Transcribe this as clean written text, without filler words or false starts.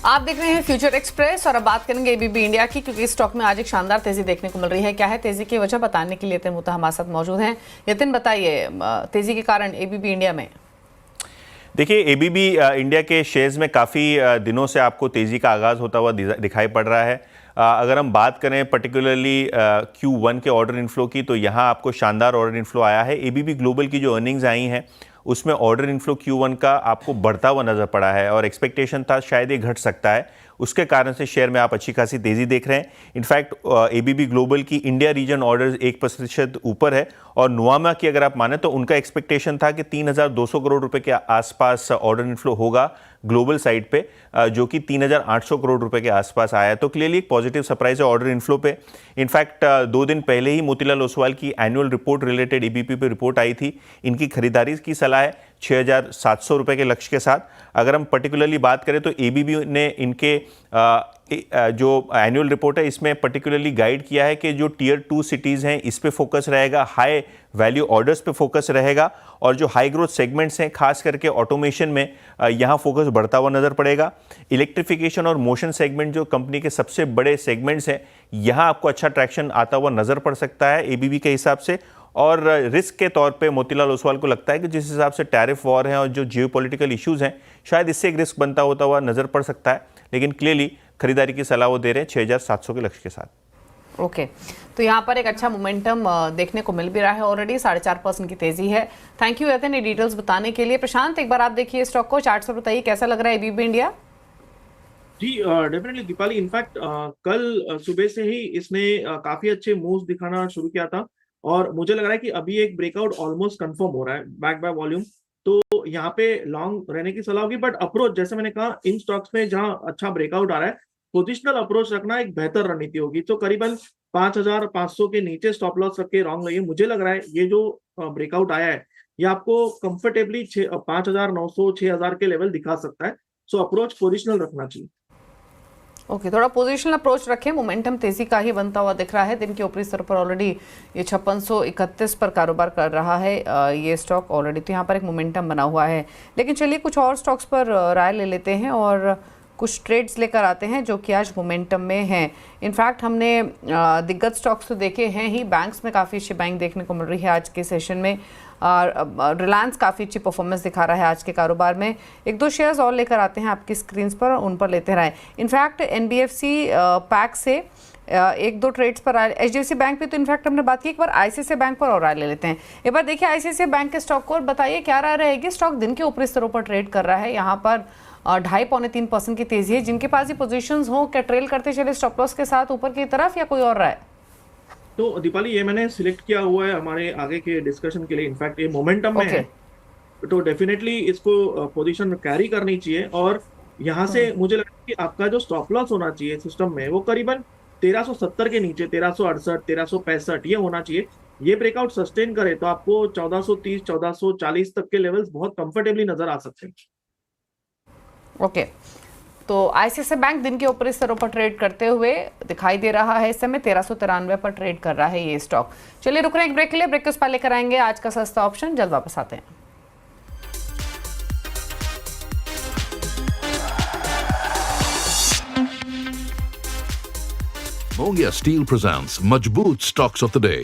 आप देख रहे हैं फ्यूचर एक्सप्रेस और अब बात करेंगे एबीबी इंडिया की, क्योंकि स्टॉक में आज एक शानदार तेजी देखने को मिल रही है। क्या है तेजी की वजह बताने के लिए यतिन मुता हमारे साथ मौजूद हैं। यतिन, बताइए तेजी के कारण एबीबी इंडिया में। देखिए, एबीबी इंडिया के शेयर्स में काफ़ी दिनों से आपको तेज़ी का आगाज़ होता हुआ दिखाई पड़ रहा है। अगर हम बात करें पर्टिकुलरली Q1 के ऑर्डर इनफ्लो की, तो यहाँ आपको शानदार ऑर्डर इनफ्लो आया है। एबीबी ग्लोबल की जो अर्निंग्स आई हैं उसमें ऑर्डर इनफ्लो Q1 का आपको बढ़ता हुआ नज़र पड़ा है और एक्सपेक्टेशन था शायद ये घट सकता है। उसके कारण से शेयर में आप अच्छी खासी तेज़ी देख रहे हैं। इनफैक्ट एबीबी ग्लोबल की इंडिया रीजन ऑर्डर्स 1% ऊपर है और नुआमा की अगर आप माने तो उनका एक्सपेक्टेशन था कि 3,200 करोड़ रुपए के आसपास ऑर्डर इनफ्लो होगा ग्लोबल साइड पे, जो कि 3,800 करोड़ रुपए के आसपास आया है। तो क्लियरली एक पॉजिटिव सरप्राइज है ऑर्डर इनफ्लो पे। इनफैक्ट 2 दिन पहले ही मोतीलाल ओसवाल की एनुअल रिपोर्ट रिलेटेड ईबीपी पे रिपोर्ट आई थी। इनकी खरीदारी की सलाह है 6,700 रुपए के लक्ष्य के साथ। अगर हम पर्टिकुलरली बात करें तो एबीबी ने इनके जो एनुअल रिपोर्ट है इसमें पर्टिकुलरली गाइड किया है कि जो टियर 2 सिटीज़ हैं इस पे फोकस रहेगा, हाई वैल्यू ऑर्डर्स पे फोकस रहेगा और जो हाई ग्रोथ सेगमेंट्स हैं खास करके ऑटोमेशन में यहाँ फोकस बढ़ता हुआ नज़र पड़ेगा। इलेक्ट्रिफिकेशन और मोशन सेगमेंट जो कंपनी के सबसे बड़े सेगमेंट्स हैं, यहाँ आपको अच्छा ट्रैक्शन आता हुआ नज़र पड़ सकता है एबीबी के हिसाब से। और रिस्क के तौर पे मोतीलाल ओसवाल को लगता है कि जिस हिसाब से टैरिफ वॉर हैं और जो जियोपॉलिटिकल इश्यूज़ हैं, शायद इससे एक रिस्क बनता होता नज़र पड़ सकता है। लेकिन क्लियरली खरीदारी की सलाह वो दे रहे हैं 6,700 के लक्ष्य के साथ। ओके, तो यहाँ पर एक अच्छा मोमेंटम देखने को मिल भी रहा है। ऑलरेडी 4.5% की तेजी है। थैंक यू यतिन ये डिटेल्स बताने के लिए। प्रशांत, एक बार आप देखिए स्टॉक को, चार्ट पर बताइए कैसा लग रहा है एबीबी इंडिया। जी डेफिनेटली दीपाली, इनफैक्ट कल सुबह से ही इसने काफी अच्छे मूव्स दिखाना शुरू किया था और मुझे लग रहा है कि अभी एक ब्रेकआउट ऑलमोस्ट कंफर्म हो रहा है बैक बाय वॉल्यूम। तो यहाँ पे लॉन्ग रहने की सलाह होगी, बट अप्रोच जैसे मैंने कहा इन स्टॉक्स में जहाँ अच्छा ब्रेकआउट आ रहा है, पोजिशनल अप्रोच रखना एक बेहतर रणनीति होगी। तो करीबन 5,500 के नीचे स्टॉप लॉस रख के लॉन्ग लगे। मुझे लग रहा है ये जो ब्रेकआउट आया है ये आपको कंफर्टेबली 5,900 6,000 के लेवल दिखा सकता है। सो अप्रोच पोजिशनल रखना चाहिए। ओके, थोड़ा पोजिशनल अप्रोच रखें। मोमेंटम तेजी का ही बनता हुआ दिख रहा है। दिन के ऊपरी स्तर पर ऑलरेडी ये 5631 पर कारोबार कर रहा है ये स्टॉक ऑलरेडी। तो यहाँ पर एक मोमेंटम बना हुआ है। लेकिन चलिए कुछ और स्टॉक्स पर राय ले लेते हैं और कुछ ट्रेड्स लेकर आते हैं जो कि आज मोमेंटम में हैं। इनफैक्ट हमने दिग्गज स्टॉक्स तो देखे हैं ही। बैंक्स में काफ़ी अच्छी बैंक देखने को मिल रही है आज के सेशन में। रिलायंस काफ़ी अच्छी परफॉर्मेंस दिखा रहा है आज के कारोबार में। एक दो शेयर्स और लेकर आते हैं आपकी स्क्रीन पर, उन पर लेते रहें। इनफैक्ट एनबीएफसी पैक से एक दो ट्रेड्स पर आए। एचडीएफसी बैंक पे तो इनफैक्ट हमने बात की, एक बार आईसीआईसीआई बैंक पर और राय ले लेते हैं। एक बार देखिए आईसीआईसीआई बैंक के स्टॉक को और बताइए क्या राय रहेगी। स्टॉक दिन के ऊपरी स्तरों पर ट्रेड कर रहा है। यहाँ पर 2.5-3% की तेजी है। जिनके पास ही पोजीशंस हो क्या ट्रेल करते चले स्टॉप लॉस के साथ ऊपर की तरफ, या कोई और राय? तो दीपाली ये मैंने सिलेक्ट किया हुआ है हमारे आगे के डिस्कशन के लिए। इनफैक्ट ये मोमेंटम में है, तो डेफिनेटली इसको पोजीशन कैरी करनी चाहिए। और यहाँ से मुझे लगता है कि आपका जो स्टॉप लॉस होना चाहिए सिस्टम में वो करीबन 1370 के नीचे 1368 1365 ये होना चाहिए। ये ब्रेकआउट सस्टेन करे तो आपको 1430 1440 तक के लेवल्स बहुत कंफर्टेबली नजर आ सकते हैं। ओके, तो आईसीआईसीआई बैंक दिन के ऊपरी स्तरों पर ट्रेड करते हुए दिखाई दे रहा है। इस समय 1393 पर ट्रेड कर रहा है ये स्टॉक। चलिए रुक रहे हैं एक ब्रेक के लिए। ब्रेक के उस पर लेकर आएंगे आज का सस्ता ऑप्शन। जल्द वापस आते हैं। Mongia Steel presents Majboot Stocks of the Day.